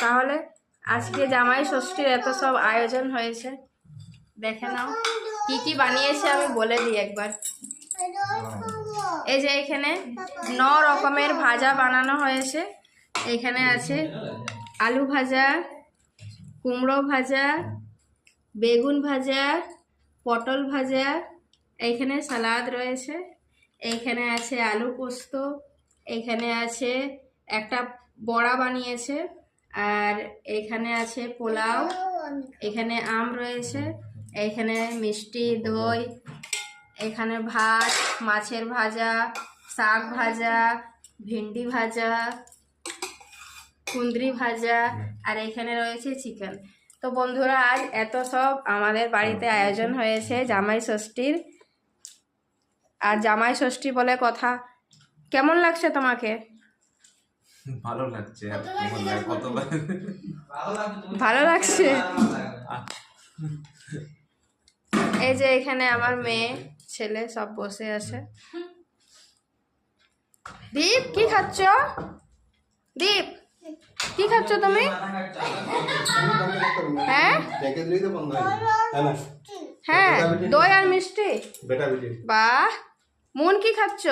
তাহলে আজকে জামাই ষষ্ঠীর এত সব আয়োজন হয়েছে, দেখে নাও কি কি বানিয়েছে আমি বলে দিই একবার। এই যে এখানে 9 রকমের ভাজা বানানো হয়েছে। এখানে আছে আলু ভাজা, কুমড়ো ভাজা, বেগুন ভাজা, পটল ভাজা, এইখানে সালাদ রয়েছে, এইখানে আছে আলু পোস্ত, এইখানে আছে একটা বড়া বানিয়েছে, আর এখানে আছে পোলাও, এখানে আম রয়েছে, এইখানে মিষ্টি দই, এখানে ভাত, মাছের ভাজা, শাক ভাজা, ভিন্ডি ভাজা, কুঁদরি ভাজা, আর এখানে রয়েছে চিকেন। তো বন্ধুরা আজ এত সব আমাদের বাড়িতে আয়োজন হয়েছে জামাই ষষ্ঠীর। আর জামাই ষষ্ঠী বলে কথা, কেমন লাগছে তোমাকে? ভালো লাগছে। আর কেমন লাগে কতবার ভালো লাগছে। এই যে এখানে আমার মেয়ে ছেলে সব বসে আছে। দীপ কি খাচ্ছ? দীপ কি খাচ্ছ তুমি? হ্যাঁ হ্যাঁ, দই আর মিষ্টি। বাহ, মন কি খাচ্ছ?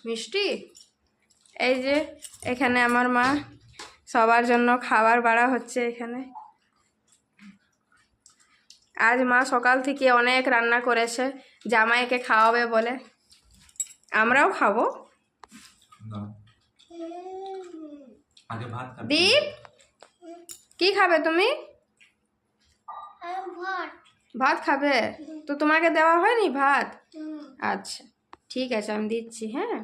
মিষ্টি। এই যে এখানে আমার মা সবার জন্য খাবার বাড়া হচ্ছে এখানে। আজ মা সকাল থেকে অনেক রান্না করেছে জামাইকে খাওয়াবে বলে, আমরাও খাবো। দীপ কি খাবে তুমি? ভাত খাবে? তো তোমাকে দেওয়া হয়নি ভাত? আচ্ছা ঠিক আছে, আমি দিচ্ছি। হ্যাঁ।